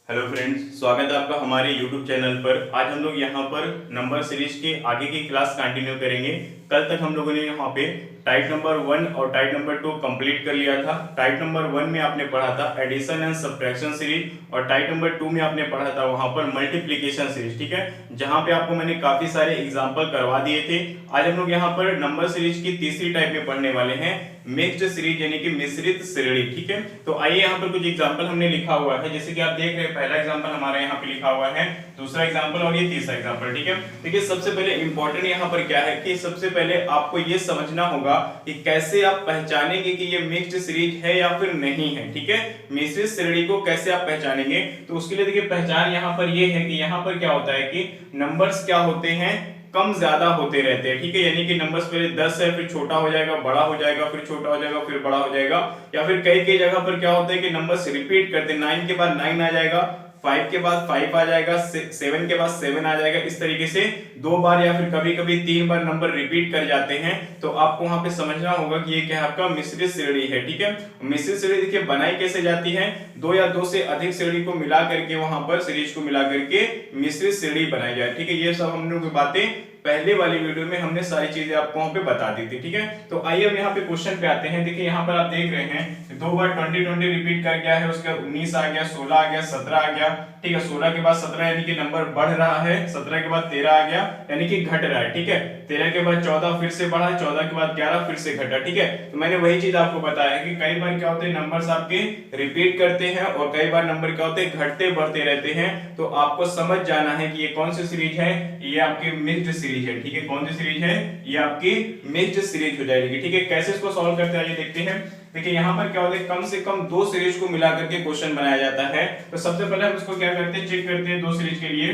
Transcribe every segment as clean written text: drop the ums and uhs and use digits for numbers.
Hello friends, स्वागत है आपका हमारे यूट्यूब चैनल पर। आज हम लोग यहाँ पर नंबर सीरीज के आगे की क्लास कंटिन्यू करेंगे। कल तक हम लोगों ने यहाँ पे टाइप नंबर 1 और टाइप नंबर 2 कंप्लीट कर लिया था। टाइप नंबर 1 में आपने पढ़ा था एडिशन एंड सब्ट्रैक्शन सीरीज और टाइप नंबर 2 में आपने पढ़ा था वहाँ पर मल्टीप्लिकेशन सीरीज। ठीक है, जहाँ पे आपको मैंने काफी सारे एग्जाम्पल करवा दिए थे। आज हम लोग यहाँ पर नंबर सीरीज की तीसरी टाइप में पढ़ने वाले हैं, मिक्स्ड सीरीज यानी कि मिश्रित श्रेणी। ठीक है, तो आइए यहाँ पर कुछ एग्जांपल हमने लिखा हुआ है, जैसे कि आप देख रहे हैं पहला एग्जांपल हमारा यहाँ पे लिखा हुआ है, दूसरा एग्जांपल और ये तीसरा एग्जांपल। ठीक है, देखिए सबसे पहले इंपॉर्टेंट यहाँ पर क्या है कि सबसे पहले आपको ये समझना होगा कि कैसे आप पहचानेंगे कि ये मिक्स्ड सीरीज है या फिर नहीं है। ठीक है, मिश्रित श्रेणी को कैसे आप पहचानेंगे, तो उसके लिए देखिए पहचान यहाँ पर ये है कि यहाँ पर क्या होता है कि नंबर्स क्या होते हैं, कम ज्यादा होते रहते हैं। ठीक है, यानी कि नंबर्स पहले 10 है, फिर छोटा हो जाएगा, बड़ा हो जाएगा, फिर छोटा हो जाएगा, फिर बड़ा हो जाएगा। या फिर कई कई जगह पर क्या होता है कि नंबर्स रिपीट करते हैं, 9 के बाद 9 आ जाएगा, 5 के बाद 5 आ जाएगा, 7 के बाद 7 आ जाएगा। इस तरीके से 2 बार या फिर कभी कभी 3 बार नंबर रिपीट कर जाते हैं। तो आपको वहां पे समझना होगा कि ये क्या है, आपका मिश्रित श्रेणी है। ठीक है, मिश्रित श्रेणी देखिए बनाई कैसे जाती है, 2 या 2 से अधिक श्रेणी को मिला करके वहां पर सीरीज को मिला करके मिश्रित श्रेणी बनाई जाए। ठीक है, ये सब हम लोग बातें पहले वाली वीडियो में हमने सारी चीजें आपको वहां पे बता दी थी। ठीक है, तो आइए अब यहाँ पे क्वेश्चन पे आते हैं। देखिए यहाँ पर आप देख रहे हैं 2 बार 20 रिपीट कर गया है, उसके बाद 19 आ गया, 16 आ गया, 17 आ गया। ठीक है, 16 के बाद 17 यानी कि नंबर बढ़ रहा है, 17 के बाद 13 आ गया यानी कि घट रहा है। ठीक है, 13 के बाद 14 फिर से बढ़ा, 14 के बाद 11 फिर से घटा। ठीक है, तो मैंने वही चीज आपको बताया कि कई बार क्या होते हैं नंबर्स आपके रिपीट करते हैं और कई बार नंबर क्या होते हैं घटते बढ़ते रहते हैं। तो आपको समझ जाना है कि ये कौन सी सीरीज है, ये आपकी मिक्स्ड सीरीज है। ठीक है, कौन सी सीरीज है, ये आपकी मिक्स्ड सीरीज हो जाएगी। ठीक है, कैसे इसको सॉल्व करते हैं आइए देखते हैं। देखिए यहाँ पर क्या होता है, कम से कम 2 सीरीज को मिला करके क्वेश्चन बनाया जाता है। तो सबसे पहले हम इसको क्या करते हैं, चेक करते हैं 2 सीरीज के लिए।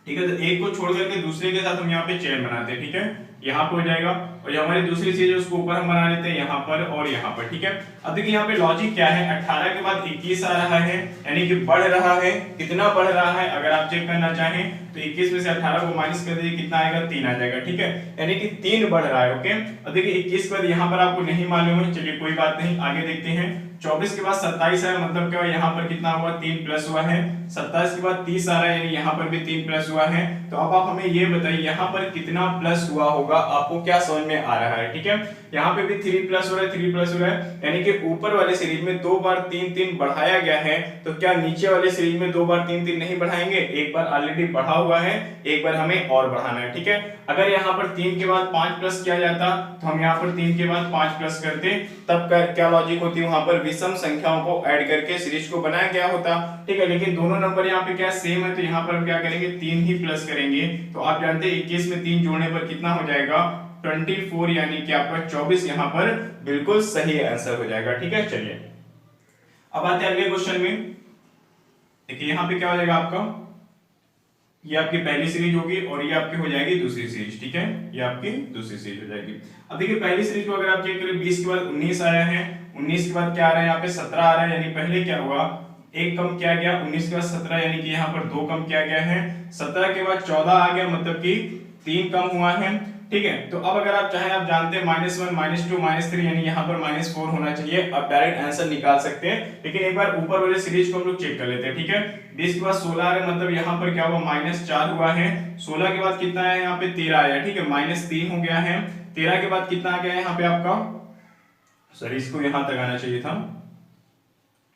ठीक है, तो एक को छोड़ करके दूसरे के साथ हम यहाँ पे चेन बनाते हैं। ठीक है, यहाँ पे हो जाएगा और जो हमारी दूसरी चीज है उसको ऊपर हम बना लेते हैं यहाँ पर और यहाँ पर। ठीक है, अब देखिए यहाँ पे लॉजिक क्या है, 18 के बाद 21 आ रहा है यानी कि बढ़ रहा है। कितना बढ़ रहा है अगर आप चेक करना चाहें तो 21 में से 18 को माइनस कर दीजिए, कितना आएगा, 3 आ जाएगा। ठीक है, यानी कि 3 बढ़ रहा है। ओके, अब देखिए 21 के बाद यहाँ पर आपको नहीं मालूम है, चलिए कोई बात नहीं, आगे देखते हैं। 24 के बाद 27 है, मतलब क्या यहाँ पर कितना हुआ, 3 प्लस हुआ है। 27 के बाद 30 आ रहा है यानी यहाँ पर भी 3 प्लस हुआ है। तो अब आप हमें ये बताइए यहाँ पर कितना प्लस हुआ होगा, आपको क्या समझ में आ रहा है। ठीक है, यहाँ पे भी 3 प्लस हो रहा है, 3 प्लस हो रहा है, यानी कि ऊपर वाले सीरीज में 2 बार 3 3 बढ़ाया गया है। तो क्या नीचे वाले सीरीज में 2 बार 3 3 नहीं बढ़ाएंगे, एक बार ऑलरेडी बढ़ा हुआ है, एक बार हमें और बढ़ाना है। ठीक है, अगर यहाँ पर 3 के बाद 5 प्लस किया जाता तो हम यहाँ पर 3 के बाद 5 प्लस करते, तब क्या लॉजिक होती, वहां पर विषम संख्याओं को ऐड करके सीरीज को बनाया गया होता। ठीक है, लेकिन दोनों नंबर यहाँ पे क्या सेम है, तो यहाँ पर हम क्या करेंगे, 3 ही प्लस करेंगे। तो आप जानते हैं 21 में 3 जोड़ने पर कितना हो जाएगा, 24 यानी कि आपका 24 यहाँ पर बिल्कुल सही आंसर हो जाएगा। ठीक है, चलिए अब आते हैं अगले क्वेश्चन में। देखिए यहाँ पे क्या हो जाएगा आपका, ये आपकी पहली सीरीज होगी और ये आपकी हो जाएगी दूसरी सीरीज। ठीक है, ये आपकी दूसरी सीरीज हो जाएगी। अब देखिए पहली सीरीज को अगर आप चेक करें, 20 के बाद 19 आया है, 19 के बाद क्या आ रहा है, यहाँ पे 17 आ रहा है, यानी पहले क्या हुआ, एक कम किया गया, 19 के बाद 17 यानी कि यहाँ पर 2 कम किया गया है, 17 के बाद 14 आ गया, मतलब कि 3 कम हुआ है। ठीक है, तो अब अगर आप चाहें, आप जानते हैं -1 -2 -3 यानी यहाँ पर -4 होना चाहिए, आप डायरेक्ट आंसर निकाल सकते हैं। लेकिन एक बार ऊपर वाले सीरीज को हम लोग चेक कर लेते हैं। ठीक है, 20 के बाद 16 आ रहा है, मतलब यहाँ पर क्या हुआ, -4 हुआ है। 16 के बाद कितना है, यहाँ पे 13 आया। ठीक है, -3 हो गया है। 13 के बाद कितना आ गया यहाँ पे आपका, सॉरी इसको यहाँ तक आना चाहिए था।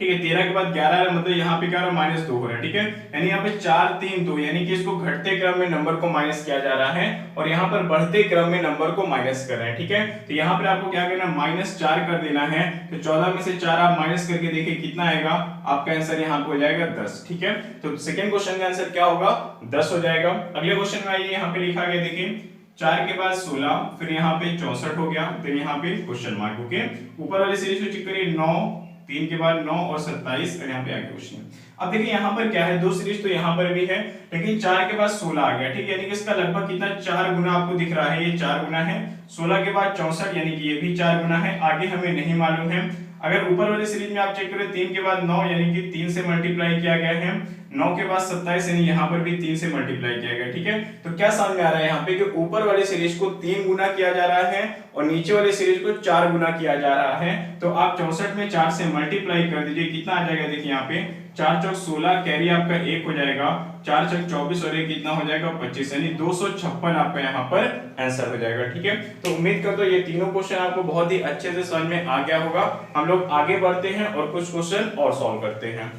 ठीक है, 13 के बाद 11 है, मतलब यहाँ पे क्या हो रहा है, -2 हो रहा है। ठीक है, यानी यहाँ पे 4 3 2 यानी कि इसको घटते क्रम में नंबर को माइनस किया जा रहा है और यहाँ पर बढ़ते क्रम में नंबर को माइनस कर रहे हैं। ठीक है, तो यहाँ पर आपको क्या करना है, -4 कर देना है। तो 14 में से 4 आप माइनस करके देखिए कितना आएगा, आपका आंसर यहाँ पे हो जाएगा 10। ठीक है, तो सेकंड क्वेश्चन का आंसर क्या होगा, 10 हो जाएगा। अगले क्वेश्चन में आइए, यहाँ पे लिखा गया देखिए 4 के बाद 16, फिर यहाँ पे 64 हो गया, फिर यहाँ पे क्वेश्चन मार्क। ओके, ऊपर वाली सीरीज को चेक करिए, 9, 3 के बाद 9 और 27 और यहाँ पे आगे क्वेश्चन। अब देखिए यहाँ पर क्या है, 2 सीरीज तो यहाँ पर भी है, लेकिन 4 के बाद 16 आ गया। ठीक है, यानी कि इसका लगभग कितना, 4 गुना आपको दिख रहा है, ये 4 गुना है। 16 के बाद 64 यानी कि ये भी 4 गुना है, आगे हमें नहीं मालूम है। अगर ऊपर वाली सीरीज में आप चेक करें, 3 के बाद 9 यानी कि 3 से मल्टीप्लाई किया गया है। 9 के बाद 27 यानी यहाँ पर भी 3 से मल्टीप्लाई किया गया, ठीक है। तो क्या समझ में आ रहा है यहाँ पे कि ऊपर वाले सीरीज को 3 गुना किया जा रहा है और नीचे वाले सीरीज को 4 गुना किया जा रहा है। तो आप 64 में 4 से मल्टीप्लाई कर दीजिए, कितना आ जाएगा देखिए यहाँ पे 4 चौक 16, कैरी आपका 1 हो जाएगा, 4 चौक 24 और 1 कितना हो जाएगा 25, यानी 256 आपका यहाँ पर आंसर हो जाएगा, ठीक है। तो उम्मीद करता हूं ये तीनों क्वेश्चन आपको बहुत ही अच्छे से समझ में आ गया होगा। हम लोग आगे बढ़ते हैं और कुछ क्वेश्चन और सॉल्व करते हैं।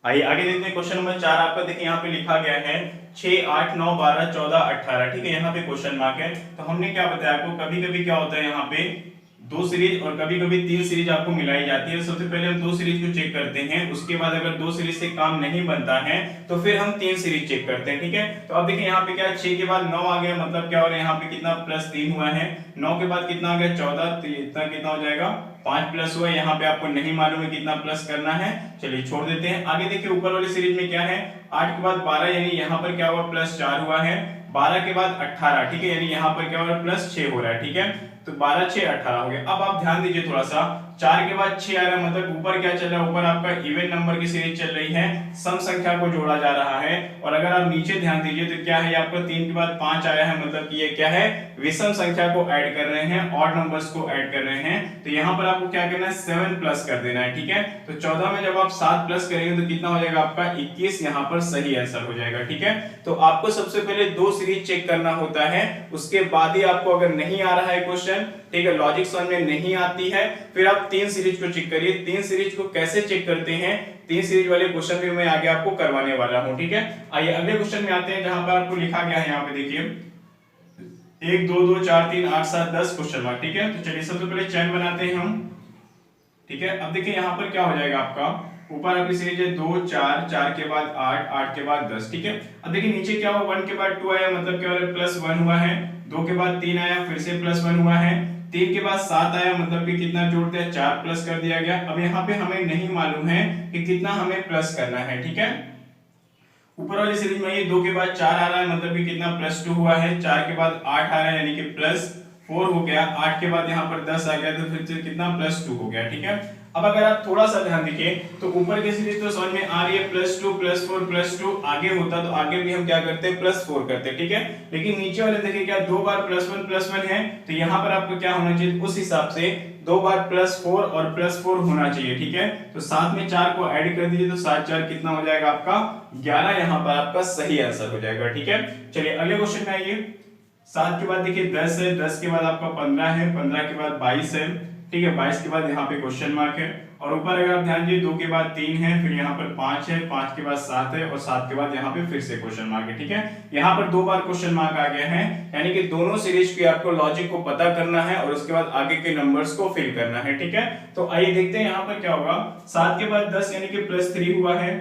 आइए आगे देखते हैं क्वेश्चन नंबर 4 आपका देखिए यहाँ पे लिखा गया है 6, 8, 9, 12, 14, 18, ठीक है। यहाँ पे क्वेश्चन मार्क है। तो हमने क्या बताया आपको, कभी कभी क्या होता है यहाँ पे 2 सीरीज और कभी कभी 3 सीरीज आपको मिलाई जाती है। सबसे पहले हम 2 सीरीज को चेक करते हैं, उसके बाद अगर 2 सीरीज से काम नहीं बनता है तो फिर हम 3 सीरीज चेक करते हैं, ठीक है। तो अब देखिए यहाँ पे क्या है, 6 के बाद 9 आ गया, मतलब क्या हो रहा है यहाँ पे कितना प्लस 3 हुआ है, 9 के बाद कितना आ गया 14, तो इतना कितना हो जाएगा 5 प्लस हुआ है। यहाँ पे आपको नहीं मालूम है कितना प्लस करना है, चलिए छोड़ देते हैं। आगे देखिए ऊपर वाली सीरीज में क्या है, 8 के बाद 12 यानी यहाँ पर क्या हुआ प्लस 4 हुआ है, 12 के बाद 18, ठीक है, यानी यहाँ पर क्या हो रहा है प्लस 6 हो रहा है, ठीक है। तो 12, 6, 18 हो गया। अब आप ध्यान दीजिए थोड़ा सा, 4 के बाद 6 आ रहा है, मतलब ऊपर क्या चल रहा है, ऊपर आपका इवन नंबर की सीरीज चल रही है, सम संख्या को जोड़ा जा रहा है। और अगर आप नीचे ध्यान दीजिए तो क्या है, आपका 3 के बाद 5 आया है, मतलब कि ये क्या है विषम संख्या को ऐड कर रहे हैं, ऑड नंबर्स को ऐड कर रहे हैं। तो यहाँ पर आपको क्या करना है 7 प्लस कर देना है, ठीक है। तो 14 में जब आप 7 प्लस करेंगे तो कितना हो जाएगा आपका 21, यहाँ पर सही आंसर हो जाएगा, ठीक है। तो आपको सबसे पहले 2 सीरीज चेक करना होता है, उसके बाद ही आपको अगर नहीं आ रहा है क्वेश्चन, ठीक है, लॉजिक समझ में नहीं आती है, फिर आप 3 सीरीज को चेक करिए। 3 सीरीज को कैसे चेक करते हैं, 3 सीरीज वाले क्वेश्चन भी मैं आगे आपको करवाने वाला हूं, ठीक है। आइए अगले क्वेश्चन में आते हैं, जहां पर आपको लिखा गया है यहाँ पे देखिए 1, 2, 2, 4, 3, 8, 7, 10 क्वेश्चन मार्क, ठीक है। तो चलिए सबसे पहले चैन बनाते हैं हम, ठीक है। अब देखिए यहाँ पर क्या हो जाएगा, आपका ऊपर आपकी सीरीज है 2, 4, 4 के बाद 8, 8 के बाद 10, ठीक है। अब देखिए नीचे क्या हुआ, 1 के बाद 2 आया, मतलब क्या हो रहा है प्लस 1 हुआ है, 2 के बाद 3 आया, फिर से प्लस 1 हुआ है, 3 के बाद 7 आया, मतलब कि कितना जोड़ते हैं 4 प्लस कर दिया गया। अब यहाँ पे हमें नहीं मालूम है कि कितना हमें प्लस करना है, ठीक है। ऊपर वाली सीरीज में ये 2 के बाद 4 आ रहा है, मतलब कि कितना प्लस 2 हुआ है, 4 के बाद 8 आ रहा है यानी कि प्लस 4 हो गया, 8 के बाद यहाँ पर 10 आ गया, तो फिर से कितना प्लस 2 हो गया, ठीक है। अब अगर आप थोड़ा सा ध्यान दीजिए तो ऊपर की सीरीज तो समझ में आ रही है प्लस 2 प्लस 4 प्लस 2, आगे होता तो आगे भी हम क्या करते हैं प्लस 4 करते, ठीक है। लेकिन नीचे वाले देखिए क्या 2 बार प्लस 1 है, तो यहाँ पर आपको क्या होना चाहिए, उस हिसाब से 2 बार प्लस 4 और प्लस 4 होना चाहिए, ठीक है। तो साथ में 4 को ऐड कर दीजिए, तो 7 4 कितना हो जाएगा आपका 11, यहाँ पर आपका सही आंसर हो जाएगा, ठीक है। चलिए अगले क्वेश्चन में आइए। 7 के बाद देखिए 10 है, 10 के बाद आपका 15 है, 15 के बाद 22 है, ठीक है, 22 के बाद यहाँ पे क्वेश्चन मार्क है। और ऊपर अगर आप ध्यान दीजिए 2 के बाद 3 है, फिर यहाँ पर 5 है, 5 के बाद 7 है और 7 के बाद यहाँ पे फिर से क्वेश्चन मार्क है, ठीक है। यहाँ पर 2 बार क्वेश्चन मार्क आ गया है, यानी कि दोनों सीरीज के आपको लॉजिक को पता करना है और उसके बाद आगे के नंबर्स को फिल करना है, ठीक है। तो आइए देखते हैं यहाँ पर क्या होगा। 7 के बाद 10 यानी कि प्लस 3 हुआ है,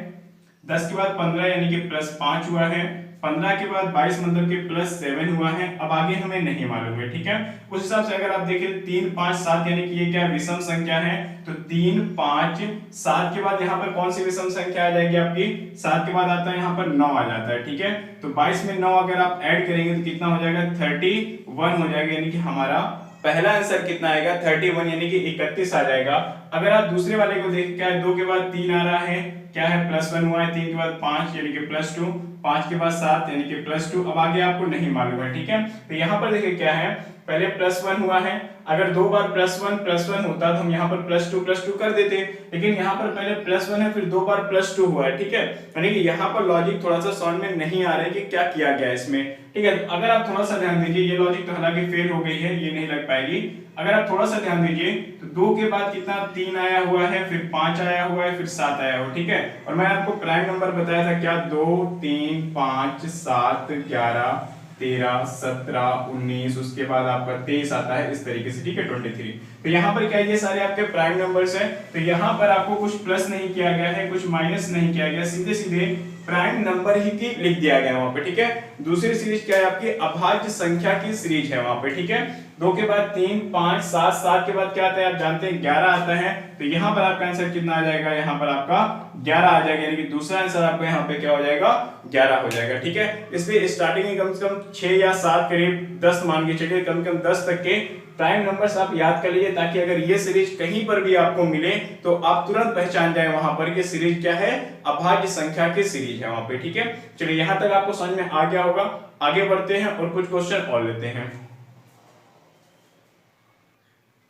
10 के बाद 15 यानी कि प्लस 5 हुआ है, 15 के बाद 22 मतलब कि प्लस 7 हुआ है। अब आगे हमें नहीं मालूम है, ठीक है। उस हिसाब से अगर आप देखें 3, 5, 7 यानी कि ये क्या विषम संख्या है, तो 3, 5, 7 के बाद यहाँ पर कौन सी विषम संख्या आ जाएगी आपकी, 7 के बाद आता है यहाँ पर 9 आ जाता है, ठीक है। तो 22 में 9 अगर आप ऐड करेंगे तो कितना हो जाएगा 31 हो जाएगा, यानी कि हमारा पहला आंसर कितना आएगा 31 यानी कि 31 आ जाएगा। अगर आप दूसरे वाले को देखें क्या है, 2 के बाद 3 आ रहा है, क्या है प्लस 1 हुआ है, 3 के बाद 5 यानी कि प्लस 2, 5 के बाद 7 यानी कि प्लस 2। अब आगे आपको नहीं मालूम है, ठीक है। तो यहाँ पर देखिए क्या है, पहले प्लस 1 हुआ है, अगर 2 बार प्लस 1 होता तो हम यहाँ पर प्लस 2 कर देते, लेकिन यहाँ पर पहले प्लस 1 है, फिर 2 बार प्लस 2 हुआ है, ठीक है। यानी कि यहाँ पर लॉजिक थोड़ा सा समझ में नहीं आ रहा है कि क्या किया गया इसमें, ठीक है। अगर आप थोड़ा सा ध्यान दीजिए, ये लॉजिक तो हालांकि फेल हो गई है, ये नहीं लग पाएगी। अगर आप थोड़ा सा ध्यान दीजिए तो 2 के बाद कितना 3 आया हुआ है, फिर 5 आया हुआ है, फिर 7 आया हुआ, ठीक है। और मैं आपको प्राइम नंबर बताया था क्या, 2, 3, 5, 7, 11, 13, 17, 19, उसके बाद आपका 23 आता है इस तरीके से, ठीक है, 23। तो यहाँ पर क्या ये सारे आपके प्राइम नंबर्स हैं, तो यहाँ पर आपको कुछ प्लस नहीं किया गया है, कुछ माइनस नहीं किया गया, सीधे सीधे प्राइम नंबर ही की लिख दिया गया वहां पे, ठीक है। दूसरी सीरीज क्या है आपकी अभाज्य संख्या की सीरीज है वहां पे, ठीक है। 2 के बाद 3 5 7 7 के बाद क्या आता है आप जानते हैं 11 आता है। तो यहाँ पर आपका आंसर कितना आ जाएगा, यहाँ पर आपका 11 आ जाएगा, यानी कि दूसरा आंसर आपका यहाँ पे क्या हो जाएगा 11 हो जाएगा। ठीक है, इसलिए स्टार्टिंग में कम से कम 6 या 7 करीब 10 मान के चलिए, कम से कम 10 तक के प्राइम नंबर्स आप याद कर लीजिए, ताकि अगर ये सीरीज कहीं पर भी आपको मिले तो आप तुरंत पहचान जाए वहां पर कि सीरीज क्या है, अभाज्य संख्या की सीरीज है वहां पे। ठीक है, चलिए यहां तक आपको समझ में आ गया होगा। आगे बढ़ते हैं और कुछ क्वेश्चन और लेते हैं।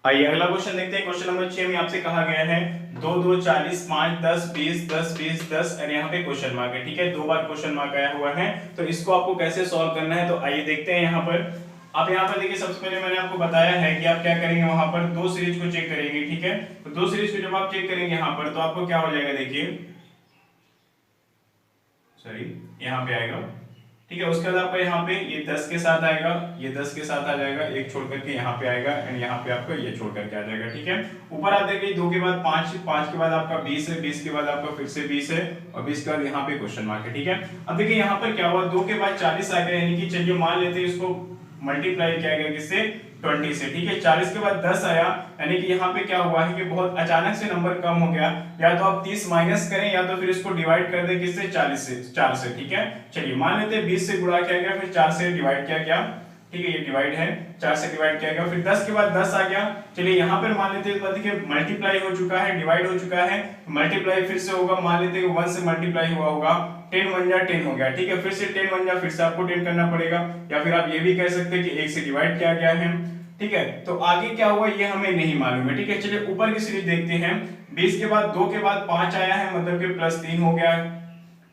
आइए अगला क्वेश्चन देखते हैं। क्वेश्चन नंबर 6 में आपसे कहा गया है 2 2 40 5 10 20 10 20 10 और यहाँ पे क्वेश्चन मार्क है। ठीक है, 2 बार क्वेश्चन मार्क आया हुआ है, तो इसको आपको कैसे सॉल्व करना है, तो आइए देखते हैं। यहाँ पर आप यहाँ पर देखिए, सबसे पहले मैंने आपको बताया है कि आप क्या करेंगे, वहां पर 2 सीरीज को चेक करेंगे। ठीक है, तो 2 सीरीज को जब आप चेक करेंगे यहाँ पर, तो आपको क्या हो जाएगा, देखिए सॉरी यहाँ पे आएगा। ठीक है, उसके बाद आपका यहाँ पे ये 10 के साथ आएगा, ये 10 के साथ आ जाएगा, एक छोड़ करके यहाँ पे आएगा एंड यहाँ पे आपका ये छोड़ करके आ जाएगा। ठीक है, ऊपर आप देखिए 2 के बाद 5 5 के बाद आपका 20 है, 20 के बाद आपका फिर से 20 है और 20 के बाद यहाँ पे क्वेश्चन मार्क है। ठीक है, अब देखिए यहाँ पर क्या हुआ, 2 के बाद 40 आ गया, यानी कि चलिए मान लेते हैं इसको मल्टीप्लाई किया गया किससे, 20 से। ठीक है, 40 के बाद 10 आया, यानी कि यहाँ पे क्या हुआ है कि बहुत अचानक से नंबर कम हो गया, या तो आप 30 माइनस करें या तो फिर इसको डिवाइड कर दें किससे, 40 से, 4 से। ठीक है, चलिए मान लेते हैं 20 से गुणा किया गया, फिर 4 से डिवाइड किया गया। ठीक है, ये डिवाइड है, 4 से डिवाइड किया गया, फिर 10 के बाद 10 आ गया। चलिए यहाँ पर मान लेते हैं, देखिए मल्टीप्लाई हो चुका है, डिवाइड हो चुका है, मल्टीप्लाई फिर से होगा, मान लेते हैं 1 से मल्टीप्लाई हुआ होगा, 10 1 जा 10 हो गया। ठीक है, फिर से 10 1 जा फिर से आपको 10 करना पड़ेगा, या फिर आप ये भी कह सकते हैं कि 1 से डिवाइड किया गया है। ठीक है, तो आगे क्या हुआ ये हमें नहीं मालूम है। ठीक है, चलिए ऊपर की सीरीज देखते हैं। 20 के बाद 2 के बाद 5 आया है, मतलब कि +3 हो गया।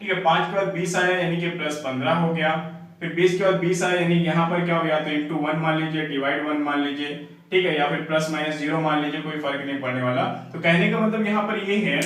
ठीक है, 5 के बाद 20 आया, यानी कि +15 हो गया। फिर 20 के बाद 20 आया, यानी यहाँ पर क्या हो गया, तो इंटू 1 मान लीजिए, डिवाइड 1 मान लीजिए। ठीक है, या फिर प्लस माइनस 0 मान लीजिए, कोई फर्क नहीं पड़ने वाला। तो कहने का मतलब यहाँ पर ये है,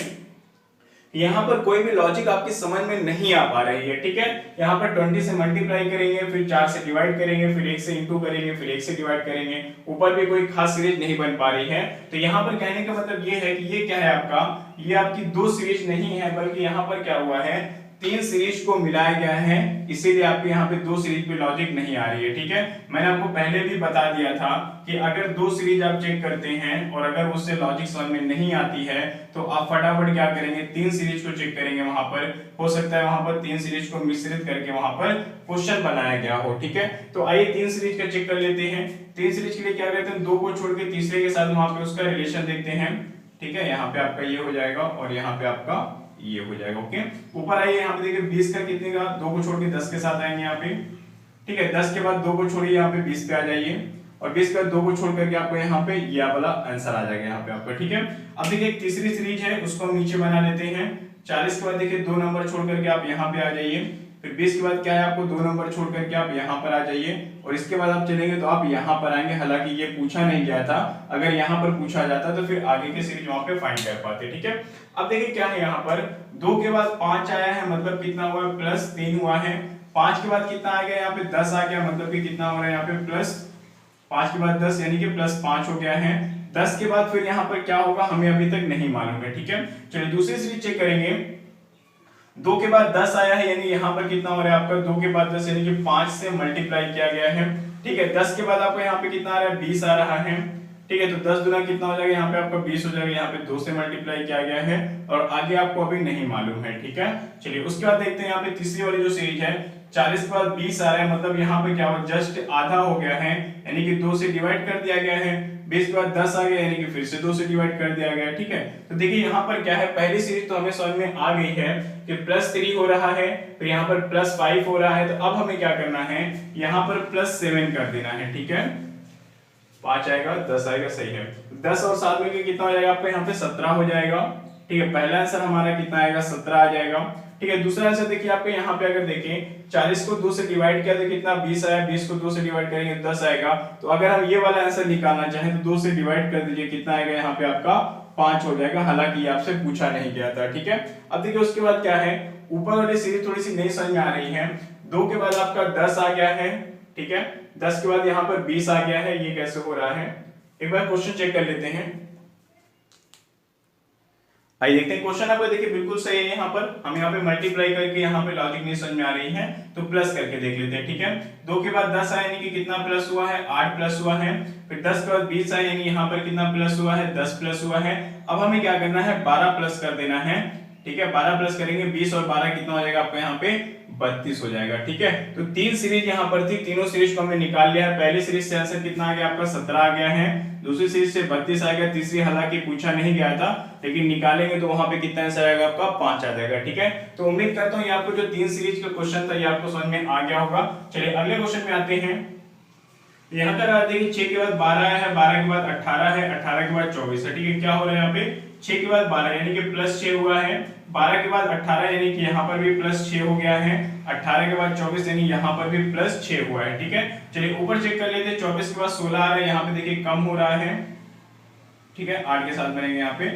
यहाँ पर कोई भी लॉजिक आपकी समझ में नहीं आ पा रही है। ठीक है, यहाँ पर 20 से मल्टीप्लाई करेंगे, फिर 4 से डिवाइड करेंगे, फिर 1 से इंटू करेंगे, फिर 1 से डिवाइड करेंगे, ऊपर भी कोई खास सीरीज नहीं बन पा रही है। तो यहाँ पर कहने का मतलब ये है कि ये क्या है आपका, ये आपकी 2 सीरीज नहीं है, बल्कि यहाँ पर क्या हुआ है, 3 सीरीज को मिलाया गया है, इसीलिए आपके यहाँ पे 2 सीरीज पे लॉजिक नहीं आ रही है। ठीक है, मैंने आपको पहले भी बता दिया था कि अगर 2 सीरीज आप चेक करते हैं और अगर उससे लॉजिक समझ में नहीं आती है, तो आप फटाफट क्या करेंगे, 3 सीरीज को चेक करेंगे। वहां पर हो सकता है वहां पर 3 सीरीज को मिश्रित करके वहां पर क्वेश्चन बनाया गया हो। ठीक है, तो आइए 3 सीरीज का चेक कर लेते हैं। 3 सीरीज के लिए क्या करते हैं, 2 को छोड़ के तीसरे के साथ वहां पे उसका रिलेशन देखते हैं। ठीक है, यहाँ पे आपका ये हो जाएगा और यहाँ पे आपका ये हो जाएगा। ओके, ऊपर आइए, यहाँ पे देखिए 20 का कितने का, 2 को छोड़ के 10 के साथ आएंगे यहाँ पे। ठीक है, 10 के बाद 2 को छोड़िए, यहाँ पे 20 पे आ जाइए, और 20 के बाद 2 को छोड़ करके आपको यहाँ पे ये वाला आंसर आ जाएगा यहाँ पे आपका। ठीक है, अब देखिए एक तीसरी सीरीज है, उसको हम नीचे बना लेते हैं। 40 के बाद देखिए 2 नंबर छोड़ करके आप यहाँ पे आ जाइए, फिर 20 के बाद क्या है आपको 2 नंबर छोड़ करके आप यहाँ पर आ जाइए, और इसके बाद आप चलेंगे तो आप यहाँ पर आएंगे। हालांकि ये पूछा नहीं गया था, अगर यहाँ पर पूछा जाता तो फिर आगे की सीरीज वहां पे फाइंड कर पाते। ठीक है, अब देखिए क्या है, यहाँ पर 2 के बाद 5 आया है, मतलब कितना हुआ, +3 हुआ है। 5 के बाद कितना आ गया, यहाँ पे 10 आ गया, मतलब कि कितना हो रहा है यहाँ पे +5 के बाद 10, यानी कि +5 हो गया है। 10 के बाद फिर यहाँ पर क्या होगा हमें अभी तक नहीं मालूम है। ठीक है, चलिए दूसरी सीरीज चेक करेंगे। 2 के बाद 10 आया है, यानी यहाँ पर कितना हो रहा है आपका, 2 के बाद 10 यानी कि 5 से मल्टीप्लाई किया गया है। ठीक है, 10 के बाद आपको यहाँ पे कितना आ रहा है, 20 आ रहा है। ठीक है, तो 10 गुना कितना हो जाएगा, यहाँ पे आपका 20 हो जाएगा, यहाँ पे 2 से मल्टीप्लाई किया गया है, और आगे आपको अभी नहीं मालूम है। ठीक है, चलिए उसके बाद देखते हैं यहाँ पे तीसरी वाली जो सीरीज है। 40 के बाद 20 आ रहा है, मतलब यहाँ पे क्या हुआ, जस्ट आधा हो गया है, यानी कि 2 से डिवाइड कर दिया गया है। 20 के बाद 10 आ गया, यानी कि फिर से 2 से डिवाइड कर दिया गया। ठीक है, तो देखिए यहाँ पर क्या है, पहली सीरीज तो हमें समझ में आ गई है कि +3 हो रहा है, फिर यहाँ पर +5 हो रहा है, तो अब हमें क्या करना है, यहाँ पर +7 कर देना है। ठीक है, 5 आएगा, 10 आएगा, सही है। 10 और 7 में कितना हो जाएगा आपका, यहाँ पे 17 हो जाएगा। ठीक है, पहला आंसर हमारा कितना आएगा, 17 आ जाएगा। ठीक है, दूसरा आंसर देखिए आपके यहाँ पे अगर देखें, 40 को 2 से डिवाइड किया तो कितना 20 आया, 20 को 2 से डिवाइड करेंगे 10 आएगा। तो अगर हम ये वाला आंसर निकालना चाहें तो 2 से डिवाइड कर दीजिए, कितना आएगा यहाँ पे आपका 5 हो जाएगा। हालांकि ये आपसे पूछा नहीं गया था। ठीक है, अब देखिए उसके बाद क्या है, ऊपर वाली सीरीज थोड़ी सी नहीं समझ में आ रही है। 2 के बाद आपका 10 आ गया है। ठीक है, 10 के बाद यहाँ पर 20 आ गया है, ये कैसे हो रहा है, एक बार क्वेश्चन चेक कर लेते हैं। आइए देखते हैं क्वेश्चन। आपको देखिए बिल्कुल सही है। यहाँ पर हम यहाँ पे मल्टीप्लाई करके यहाँ पे लॉजिक नहीं समझ में आ रही है तो प्लस करके देख लेते हैं, ठीक है। 2 के बाद 10 आया, यानी कि कितना प्लस हुआ है, 8 प्लस हुआ है। फिर 10 के बाद 20 आया, यानी यहाँ पर कितना प्लस हुआ है, 10 प्लस हुआ है। अब हमें क्या करना है, 12 प्लस कर देना है, ठीक है। 12 प्लस करेंगे, 20 और 12 कितना हो जाएगा आपको यहाँ पे 32 हो जाएगा, ठीक है। तो 3 सीरीज यहाँ पर थी, तीनों सीरीज को हमने निकाल लिया है। पहली सीरीज से आंसर कितना आ गया आपका 17 आ गया है, दूसरी सीरीज से 32 आ गया, तीसरी हालांकि पूछा नहीं गया था लेकिन निकालेंगे तो वहां पे कितना आंसर आएगा आपका 5 आ जाएगा, ठीक है। तो उम्मीद करता हूँ ये आपको जो 3 सीरीज का क्वेश्चन था ये आपको समझ में आ गया होगा। चलिए अगले क्वेश्चन में आते हैं। यहाँ पर देखिए 6 के बाद 12 है, 12 के बाद 18 है, 18 के बाद 24 है, ठीक है। क्या हो रहा है यहाँ पे 6 के बाद 12 यानी कि प्लस 6 हुआ है, 12 के बाद 18 यानी कि यहाँ पर भी प्लस 6 हो गया है, 18 के बाद 24 यानी यहाँ पर भी प्लस 6 हुआ है, ठीक है। चलिए ऊपर चेक कर लेते हैं। 24 के बाद 16 आ रहा है, यहाँ पे देखिए कम हो रहा है, ठीक है। 8 के साथ बनेंगे यहाँ पे।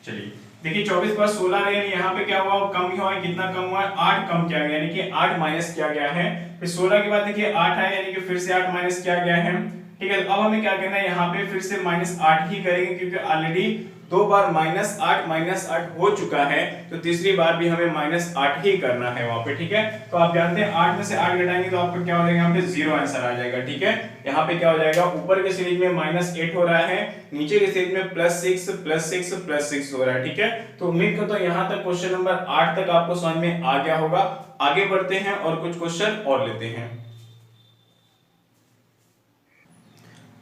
चलिए देखिए 24 पर 16 यानी यहाँ पे क्या हुआ, कम ही हुआ है। कितना कम हुआ है, 8 कम किया गया, यानी कि 8 माइनस किया गया है। फिर 16 के बाद देखिए 8 आया, यानी कि फिर से 8 माइनस किया गया है, ठीक है। अब हमें क्या करना है, यहाँ पे फिर से -8 ही करेंगे क्योंकि ऑलरेडी 2 बार -8 हो चुका है, तो तीसरी बार भी हमें -8 ही करना है वहां पे, ठीक है। तो आप जानते हैं 8 में से 8 घटाएंगे तो आपको क्या हो जाएगा, यहाँ पे 0 आंसर आ जाएगा, ठीक है। यहाँ पे क्या हो जाएगा, ऊपर के सीरीज में -8 हो रहा है, नीचे के सीरीज में +6 हो रहा है, ठीक है। तो उम्मीद करता हूं यहाँ तक क्वेश्चन नंबर 8 तक आपको समझ में आ गया होगा। आगे बढ़ते हैं और कुछ क्वेश्चन और लेते हैं।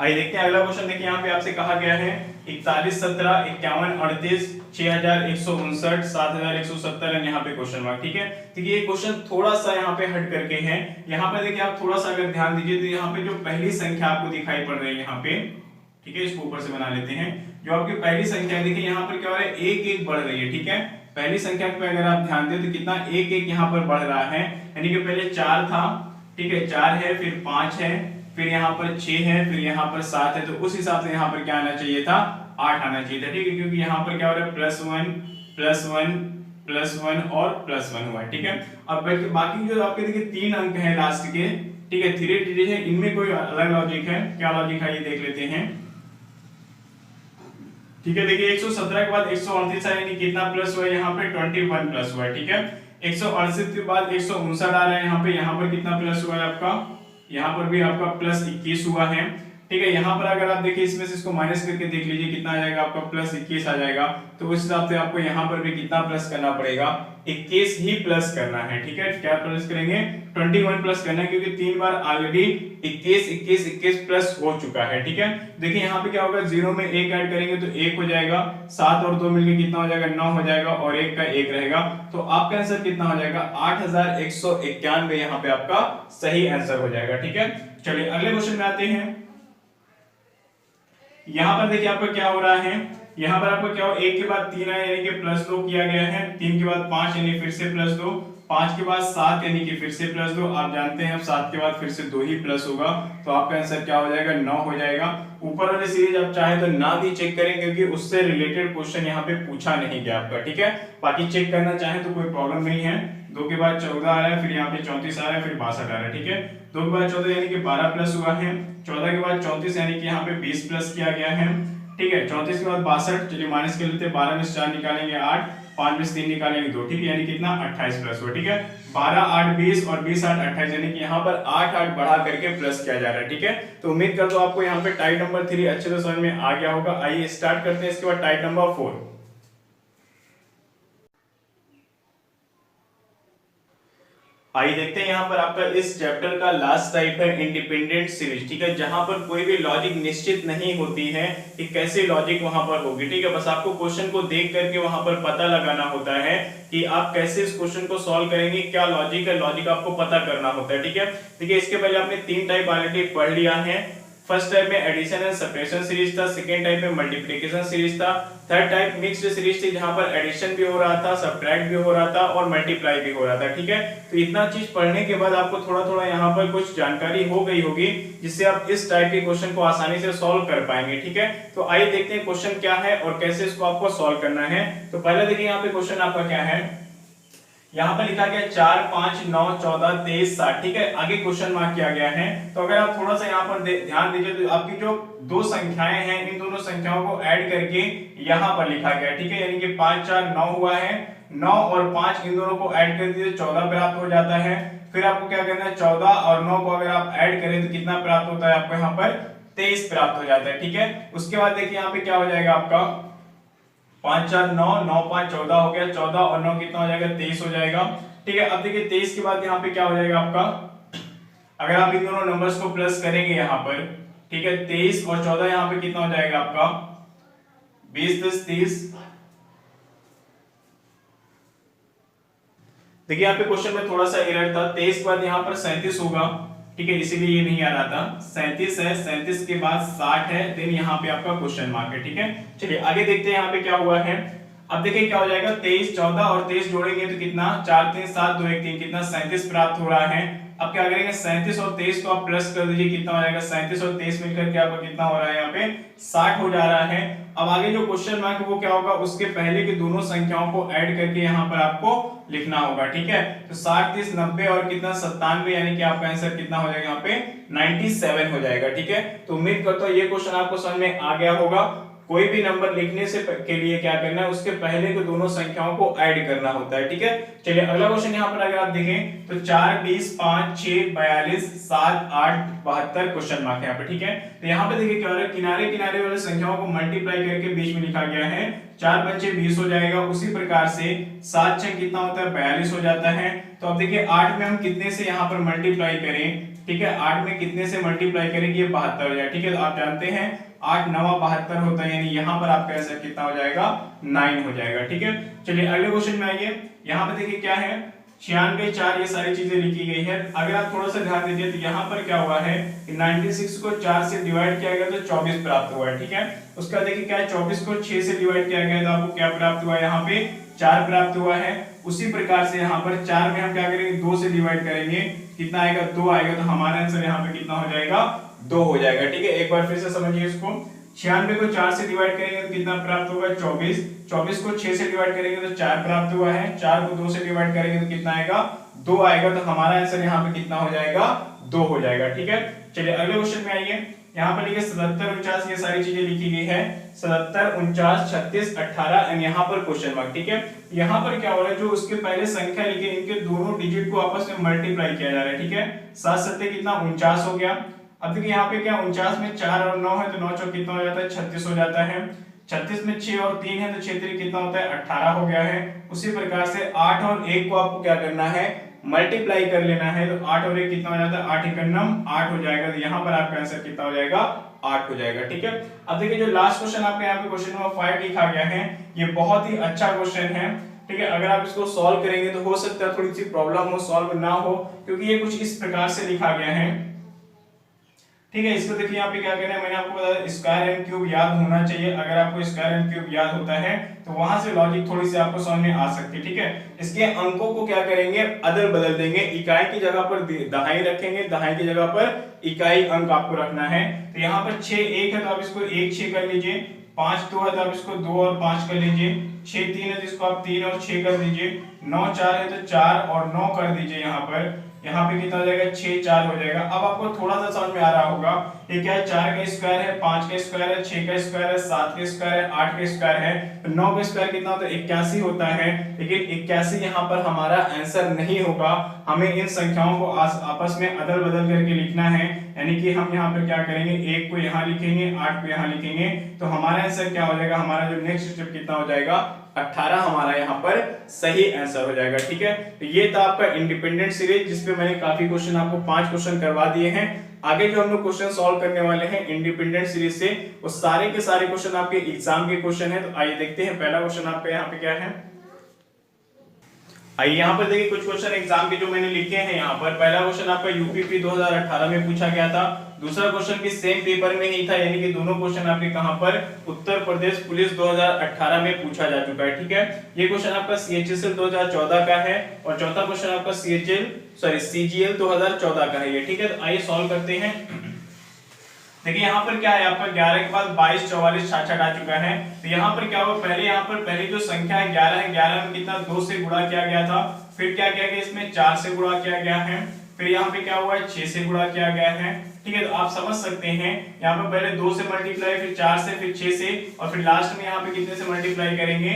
आइए देखते हैं अगला क्वेश्चन। देखिए यहाँ पे आपसे कहा गया है 41 17 51 38 6159 7170 यहाँ पे क्वेश्चन मार्क, ठीक है। देखिए ये क्वेश्चन थोड़ा सा यहाँ पे हट करके है। यहाँ पे देखिए आप थोड़ा सा अगर ध्यान दीजिए तो यहाँ पे जो पहली संख्या आपको दिखाई पड़ रही है यहाँ पे, ठीक है, इसको ऊपर से बना लेते हैं। जो आपकी पहली संख्या है देखिए यहाँ पर क्या हो रहा है, 1 1 बढ़ रही है, ठीक है। पहली संख्या पे अगर आप ध्यान दें तो कितना 1 1 यहाँ पर बढ़ रहा है, यानी कि पहले 4 था, ठीक है, 4 है, फिर 5 है, फिर यहाँ पर 6 है, फिर यहाँ पर 7 है। तो उस हिसाब से यहाँ पर क्या आना चाहिए था, 8 आना चाहिए था, ठीक है। क्योंकि यहाँ पर क्या हो रहा है, +1 +1 +1 और +1 हुआ है, ठीक है। अब बाकी जो आपके देखिए 3 अंक हैं लास्ट के, ठीक है, 3 डिजिट है, इनमें कोई अलग लॉजिक है, क्या लॉजिक है ये देख लेते हैं, ठीक है। देखिए 117 के बाद 138 है, यानी कितना प्लस हुआ है, यहाँ पे 21 प्लस हुआ है, ठीक है। 168 के बाद 159 आ रहा है, यहाँ पर कितना प्लस हुआ है आपका, यहाँ पर भी आपका +21 हुआ है, ठीक है। यहाँ पर अगर आप देखिए इसमें से इसको माइनस करके देख लीजिए कितना आ जाएगा आपका, +21 आ जाएगा। तो उस हिसाब से आपको यहाँ पर भी कितना प्लस करना पड़ेगा, 21 ही प्लस करना है, ठीक है। क्या प्लस करेंगे, 21 प्लस करना है, क्योंकि 3 बार ऑलरेडी 21 21 21 प्लस हो चुका है, ठीक है। देखिए यहाँ पे क्या होगा, 0 में 1 ऐड करेंगे तो 1 हो जाएगा, 7 और 2 मिलकर कितना हो जाएगा, 9 हो जाएगा, और 1 का 1 रहेगा। तो आपका आंसर कितना हो जाएगा, 8191 यहाँ पे आपका सही आंसर हो जाएगा, ठीक है। चलिए अगले क्वेश्चन में आते हैं। यहाँ पर देखिए आपका क्या हो रहा है, यहाँ पर आपको क्या हो, 1 के बाद 3 आया, यानी कि +2 किया गया है, 3 के बाद 5 यानी फिर से +2, 5 के बाद 7 यानी कि फिर से +2। आप जानते हैं अब 7 के बाद फिर से 2 ही प्लस होगा, तो आपका आंसर क्या हो जाएगा, 9 हो जाएगा। ऊपर वाली सीरीज आप चाहे तो ना भी चेक करें, क्योंकि उससे रिलेटेड क्वेश्चन यहाँ पे पूछा नहीं गया आपका, ठीक है। बाकी चेक करना चाहे तो कोई प्रॉब्लम नहीं है। 2 के बाद 14 आ रहा है, फिर यहाँ पे 34 आ रहा है, फिर 62 आ रहा है, ठीक है। 2 के बाद 14 यानी कि 12 प्लस हुआ है, 14 के बाद 34 यानी कि यहाँ पे 20 प्लस किया गया है, ठीक है। 34 के बाद 62, चलिए माइनस कर लेते हैं, 12 में से 4 निकालेंगे 8, 5 में से 3 निकालेंगे 2, ठीक है, यानी कितना 28 प्लस हुआ, ठीक है। 12 8 20 और 20 8 28, यानी कि यहाँ पर 8 8 बढ़ा करके प्लस किया जा रहा है, ठीक है। तो उम्मीद करता हूं आपको यहाँ पे टाइप नंबर 3 अच्छे से समझ में आ गया होगा। आइए स्टार्ट करते हैं इसके बाद टाइप नंबर 4। आइए देखते हैं यहाँ पर आपका इस चैप्टर का लास्ट टाइप है इंडिपेंडेंट सीरीज, ठीक है, जहां पर कोई भी लॉजिक निश्चित नहीं होती है कि कैसे लॉजिक वहां पर होगी, ठीक है। बस आपको क्वेश्चन को देख करके वहां पर पता लगाना होता है कि आप कैसे इस क्वेश्चन को सॉल्व करेंगे, क्या लॉजिक है, लॉजिक आपको पता करना होता है, ठीक है। देखिए इसके पहले आपने 3 टाइप ऑलरेडी पढ़ लिया है। फर्स्ट टाइप में एडिशन एंड सब्ट्रैक्शन सीरीज था, सेकंड टाइप में मल्टीप्लिकेशन सीरीज था, थर्ड टाइप मिक्स्ड सीरीज थी जहां पर एडिशन भी हो रहा था, सब्ट्रैक्ट भी हो रहा था और मल्टीप्लाई भी हो रहा था, ठीक है। तो इतना चीज पढ़ने के बाद आपको थोड़ा थोड़ा यहाँ पर कुछ जानकारी हो गई होगी, जिससे आप इस टाइप के क्वेश्चन को आसानी से सॉल्व कर पाएंगे, ठीक है। तो आइए देखते हैं क्वेश्चन क्या है और कैसे इसको आपको सॉल्व करना है। तो पहले देखिए यहाँ पे क्वेश्चन आपका क्या है, यहाँ पर लिखा गया 4 5 9 14 23 60, ठीक है, आगे क्वेश्चन मार्क किया गया है। तो अगर आप थोड़ा सा यहाँ पर ध्यान दीजिए तो आपकी जो दो संख्याएं हैं इन दोनों संख्याओं को ऐड करके यहाँ पर लिखा गया, ठीक है, यानी कि 5 4 9 हुआ है, 9 और 5 इन दोनों को ऐड कर दीजिए 14 प्राप्त हो जाता है। फिर आपको क्या करना है, 14 और 9 को अगर आप ऐड करें तो कितना प्राप्त होता है आपको यहाँ पर 23 प्राप्त हो जाता है, ठीक है। उसके बाद देखिए यहाँ पे क्या हो जाएगा आपका 5 4 9 9 5 14 हो गया, 14 और 9 कितना हो जाएगा 23 हो जाएगा, ठीक है। अब देखिए 23 के बाद यहाँ पे क्या हो जाएगा आपका, अगर आप इन दोनों नंबर्स को प्लस करेंगे यहाँ पर, ठीक है, 23 और 14 यहाँ पे कितना हो जाएगा आपका 20 10 30। देखिए यहाँ पे क्वेश्चन में थोड़ा सा एरर था, 23 के बाद यहाँ पर 37 होगा, ठीक है, इसीलिए ये नहीं आ रहा था। 37 है, 37 के बाद 60 है, देन यहाँ पे आपका क्वेश्चन मार्क है, ठीक है। चलिए आगे देखते हैं यहाँ पे क्या हुआ है। अब देखिए क्या हो जाएगा, 23 14 और 23 जोड़ेंगे तो कितना 4 3 7 2 1 3 कितना 37 प्राप्त हो रहा है। अब क्या करेंगे 37 और 23 को आप प्लस कर दीजिए, कितना हो जाएगा 37 और 23 मिलकर के आपका कितना हो रहा है यहाँ पे 60 हो जा रहा है। अब आगे जो क्वेश्चन मार्क वो क्या होगा, उसके पहले की दोनों संख्याओं को ऐड करके यहाँ पर आपको लिखना होगा, ठीक है। तो 60 30 90 और कितना 97, यानी कि आपका आंसर कितना हो जाएगा यहाँ पे 97 हो जाएगा, ठीक है। तो उम्मीद करता हूँ ये क्वेश्चन आपको समझ में आ गया होगा। कोई भी नंबर लिखने से के लिए क्या करना है, उसके पहले के दोनों संख्याओं को ऐड करना होता है, ठीक है। चलिए अगला क्वेश्चन यहाँ पर अगर आप देखें तो 4 20 5 6 42 7 8 72 क्वेश्चन मार्क है यहाँ पे, ठीक है। तो यहाँ पे देखिए क्या हो रहा है, किनारे किनारे वाले संख्याओं को मल्टीप्लाई करके बीच में लिखा गया है, 4 5 20 हो जाएगा। उसी प्रकार से 7 6 कितना होता है 42 हो जाता है। तो अब देखिए 8 में हम कितने से यहाँ पर मल्टीप्लाई करें, ठीक है, 8 में कितने से मल्टीप्लाई करेंगे ये 72 हो जाएगा, ठीक है। तो आप जानते हैं 8 9 72 होता है, यानी यहाँ पर आपका आंसर कितना हो जाएगा 9 हो जाएगा, ठीक है। चलिए अगले क्वेश्चन में आइए। यहाँ पे देखिए क्या है 96 4 ये सारी चीजें लिखी गई है। अगर आप थोड़ा सा ध्यान दीजिए तो यहाँ पर क्या हुआ है कि 96 को 4 से डिवाइड किया गया तो 24 प्राप्त हुआ है, ठीक है। उसके बाद देखिए क्या है 24 को 6 से डिवाइड किया गया तो आपको क्या प्राप्त हुआ है, यहाँ पे 4 प्राप्त हुआ है। उसी प्रकार से यहाँ पर 4 में हम क्या करेंगे 2 से डिवाइड करेंगे, कितना आएगा 2 आएगा, तो हमारा आंसर यहाँ पे कितना हो जाएगा 2 हो जाएगा, ठीक है। एक बार फिर से समझिए इसको, 96 को 4 से डिवाइड करेंगे तो कितना प्राप्त होगा 24, 24 को 6 से डिवाइड करेंगे तो 4 प्राप्त हुआ है, 4 को 2 से डिवाइड करेंगे तो कितना आएगा 2 आएगा, तो हमारा आंसर यहाँ पे कितना हो जाएगा 2 हो जाएगा, ठीक है। चलिए अगले क्वेश्चन में आइए। यहाँ पर लिखिए 77 49 ये सारी चीजें लिखी गई है, 77 49 36 18 एंड यहाँ पर क्वेश्चन मार्क, ठीक है। यहाँ पर क्या हो रहा है, जो उसके पहले संख्या लिखी है इनके दोनों डिजिट को आपस में मल्टीप्लाई किया जा रहा है, ठीक है। 7 7 कितना 49 हो गया। अब देखिए यहाँ पे क्या 49 में 4 और 9 है तो 9 चौक कितना हो जाता है 36 हो जाता है। 36 में 6 और 3 है तो 6 3 कितना होता है 18 हो गया है। उसी प्रकार से 8 और 1 को आपको क्या करना है मल्टीप्लाई कर लेना है, तो 8 और 1 कितना हो जाता है 8 एकम 8 हो जाएगा, तो यहाँ पर आपका आंसर कितना हो जाएगा 8 हो जाएगा, ठीक है। अब देखिए जो लास्ट क्वेश्चन आपके यहाँ पे क्वेश्चन नंबर 5 लिखा गया है, ये बहुत ही अच्छा क्वेश्चन है, ठीक है। अगर आप इसको सॉल्व करेंगे तो हो सकता है थोड़ी सी प्रॉब्लम हो, सॉल्व ना हो, क्योंकि ये कुछ इस प्रकार से लिखा गया है, ठीक है। इसको देखिए यहाँ पे क्या करना है, मैंने आपको बताया स्क्वायर एंड क्यूब याद होना चाहिए। अगर आपको स्क्वायर एंड क्यूब याद होता है तो वहां से लॉजिक थोड़ी सी आपको समझ में आ सकती है, ठीक है। इसके अंकों को क्या करेंगे अदल बदल देंगे, इकाई की जगह पर दहाई रखेंगे, दहाई की जगह पर इकाई अंक आपको रखना है। तो यहाँ पर 6 1 है तो आप इसको 1 6 कर लीजिए, 5 2 है तो आप इसको 2 और 5 कर लीजिए, 6 3 है तो इसको आप 3 और 6 कर दीजिए, 9 4 है तो 4 और 9 कर दीजिए। यहाँ पे कितना हो जाएगा 6 4 हो जाएगा। अब आपको थोड़ा सा समझ में आ रहा होगा ये क्या है, 4 का स्क्वायर है, 5 का स्क्वायर है, 6 का स्क्वायर है, 7 का स्क्वायर है, 8 का स्क्वायर है, तो 9 का स्क्वायर कितना होता है 81 होता है। लेकिन 81 यहाँ पर हमारा आंसर नहीं होगा, हमें इन संख्याओं को आपस में अदल बदल करके लिखना है। यानी कि हम यहाँ पर क्या करेंगे 1 को यहाँ लिखेंगे, 8 को यहाँ लिखेंगे, तो हमारा आंसर क्या हो जाएगा, हमारा जो नेक्स्ट स्टेप कितना हो जाएगा 18 हमारा यहाँ पर सही आंसर हो जाएगा, ठीक है। तो ये था आपका इंडिपेंडेंट सीरीज जिसपे मैंने काफी क्वेश्चन आपको 5 क्वेश्चन करवा दिए हैं। आगे जो हम लोग क्वेश्चन सॉल्व करने वाले हैं इंडिपेंडेंट सीरीज से, वो सारे के सारे क्वेश्चन आपके एग्जाम के क्वेश्चन है। तो आइए देखते हैं पहला क्वेश्चन आपका यहाँ पे क्या है। आइए यहाँ पर देखिए कुछ क्वेश्चन एग्जाम के जो मैंने लिखे हैं यहाँ पर। पहला क्वेश्चन आपका यूपीपी 2018 में पूछा गया था, दूसरा क्वेश्चन भी सेम पेपर में ही था, यानी कि दोनों क्वेश्चन आपके कहां पर उत्तर प्रदेश पुलिस 2018 में पूछा जा चुका है, ठीक है। ये क्वेश्चन आपका सीएचएसएल 2014 का है और चौथा क्वेश्चन आपका सीजीएल 2014 का है ये, ठीक है। तो आइए सॉल्व करते हैं। देखिए यहाँ पर क्या है, आपका 11 के बाद 22 44 66 आ चुका है। तो यहाँ पर क्या होगा, पहले यहाँ पर पहली जो संख्या है 11 है, 11 में कितना 2 से गुणा किया गया था, फिर क्या किया गया, इसमें 4 से गुणा किया गया है, फिर यहाँ पे क्या हुआ है 6 से गुणा किया गया है। ठीक है, तो आप समझ सकते हैं यहाँ पे पहले 2 से मल्टीप्लाई, फिर 4 से, फिर 6 से, और फिर लास्ट में यहाँ पे कितने से मल्टीप्लाई करेंगे,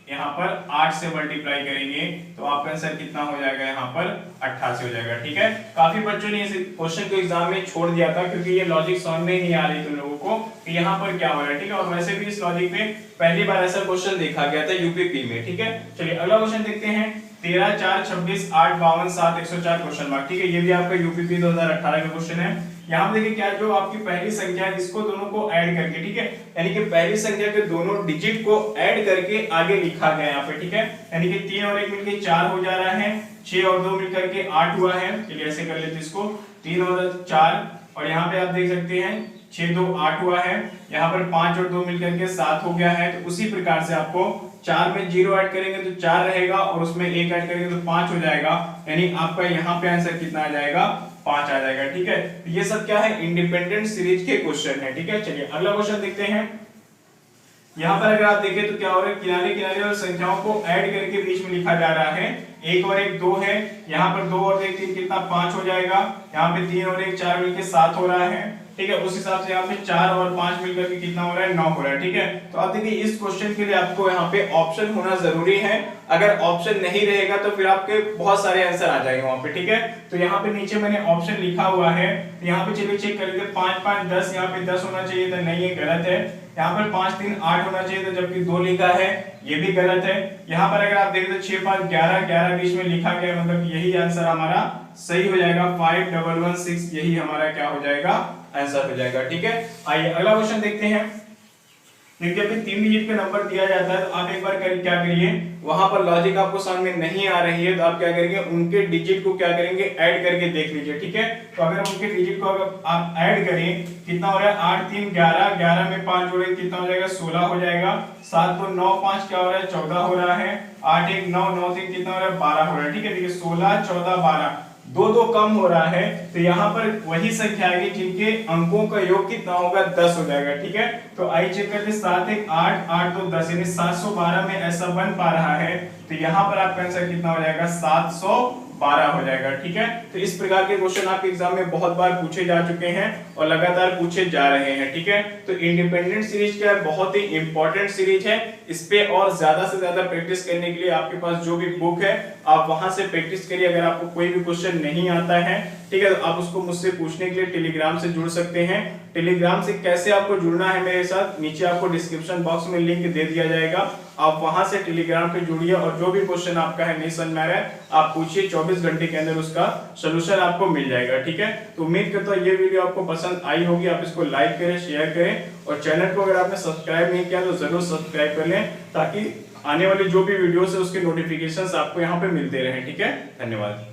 यहाँ पर 8 से मल्टीप्लाई करेंगे, तो आपका आंसर कितना हो जाएगा, यहाँ पर 88 हो जाएगा। ठीक है, काफी बच्चों ने इस क्वेश्चन को एग्जाम में छोड़ दिया था क्योंकि ये लॉजिक समझ में नहीं आ रही थी लोगों को कि यहाँ पर क्या हो रहा है। ठीक है, और वैसे भी इस लॉजिक में पहली बार ऐसा क्वेश्चन देखा गया था यूपीपी में। ठीक है, चलिए अगला क्वेश्चन देखते हैं। 13 4 26 8 52 7 104 क्वेश्चन मार्क। ठीक है, ये भी आपका यूपीपी 2018 का क्वेश्चन है। यहाँ पे देखिए क्या, जो आपकी पहली संख्या है इसको दोनों को ऐड करके, ठीक है, यानी कि पहली संख्या के दोनों डिजिट को ऐड करके आगे लिखा गया यहाँ पे। ठीक है, यानी कि 3 और 1 मिलके 4 हो जा रहा है, 6 और 2 मिलकर के 8 हुआ है। चलिए ऐसे कर लेते इसको, 3 और 4, और यहाँ पे आप देख सकते हैं 6 2 8 हुआ है, यहाँ पर 5 और 2 मिलकर के 7 हो गया है। तो उसी प्रकार से आपको 4 में 0 ऐड करेंगे तो 4 रहेगा, और उसमें 1 ऐड करेंगे तो 5 हो जाएगा, यानी आपका यहाँ पे आंसर कितना आ जाएगा, 5 आ जाएगा। ठीक है, तो ये सब क्या है, इंडिपेंडेंट सीरीज के क्वेश्चन है। ठीक है, चलिए अगला क्वेश्चन देखते हैं। यहाँ पर अगर आप देखें तो क्या हो रहा है, किनारे किनारे और संख्याओं को ऐड करके बीच में लिखा जा रहा है। 1 और 1 2 है, यहाँ पर 2 और 1 3 कितना 5 हो जाएगा, यहाँ पे 3 और 1 4 मिलकर 7 हो रहा है। ठीक है, उस हिसाब से यहाँ पे 4 और 5 मिलकर के कितना हो रहा है, 9 हो रहा है। ठीक है, तो आप देखिए इस क्वेश्चन के लिए आपको यहाँ पे ऑप्शन होना जरूरी है। अगर ऑप्शन नहीं रहेगा तो फिर आपके बहुत सारे आंसर आ जाएंगे वहां पे। ठीक है, तो यहाँ पे नीचे मैंने ऑप्शन लिखा हुआ है, यहाँ पे चलिए चेक कर लेते हैं। 5 5 10, यहाँ पे 10 होना चाहिए था, नहीं, ये गलत है। यहाँ पर 5 3 8 होना चाहिए था, जबकि 2 लिखा है, ये भी गलत है। यहाँ पर अगर आप देखें तो 6 5 11 11 बीच में लिखा गया, मतलब यही आंसर हमारा सही हो जाएगा। 5 1 1 6 यही हमारा क्या हो जाएगा, आंसर हो जाएगा। ठीक है, आइए अगला क्वेश्चन देखते हैं। देखिए अभी 3 डिजिट पे नंबर दिया जाता है तो आप एक बार क्या करिए, वहां पर लॉजिक आपको समझ में नहीं आ रही है तो आप क्या करेंगे, उनके डिजिट को क्या करेंगे, ऐड करके देख लीजिए। ठीक है, तो अगर उनके डिजिट को अगर आप ऐड करें, कितना हो रहा है, 8 3 11, 11 में 5 जोड़े कितना हो जाएगा, 16 हो जाएगा। 7 2 9 5 क्या हो रहा है, 14 हो रहा है। 8 1 9 9 3 कितना हो रहा है, 12 हो रहा है। ठीक है, देखिए 16 14 12, 2 2 कम हो रहा है, तो यहाँ पर वही संख्या आएगी जिनके अंकों का योग कितना होगा, 10 हो जाएगा। ठीक है, तो आई चेक करते, 7 1 8 8 2 10, यानी 712 में ऐसा बन पा रहा है, तो यहाँ पर आपका आंसर कितना हो जाएगा, 712 हो जाएगा। ठीक है, तो इस प्रकार के क्वेश्चन आपके एग्जाम में बहुत बार पूछे जा चुके हैं और लगातार पूछे जा रहे हैं। ठीक है, तो इंडिपेंडेंट सीरीज क्या है, बहुत ही इंपॉर्टेंट सीरीज है। इस पे और ज्यादा से ज्यादा प्रैक्टिस करने के लिए आपके पास जो भी बुक है आप वहां से प्रैक्टिस करिए। अगर आपको कोई भी क्वेश्चन नहीं आता है, ठीक है, तो आप उसको मुझसे पूछने के लिए टेलीग्राम से जुड़ सकते हैं। टेलीग्राम से कैसे आपको जुड़ना है मेरे साथ, नीचे आपको डिस्क्रिप्शन बॉक्स में लिंक दे दिया जाएगा, आप वहां से टेलीग्राम पे जुड़िए और जो भी क्वेश्चन आपका है नहीं समझ में आ रहा है आप पूछिए, 24 घंटे के अंदर उसका सोल्यूशन आपको मिल जाएगा। ठीक है, तो उम्मीद करता हूँ ये वीडियो आपको पसंद आई होगी। आप इसको लाइक करें, शेयर करें, और चैनल को अगर आपने सब्सक्राइब नहीं किया तो जरूर सब्सक्राइब कर लें, ताकि आने वाली जो भी वीडियोस है उसके नोटिफिकेशंस आपको यहाँ पे मिलते रहें। ठीक है, धन्यवाद।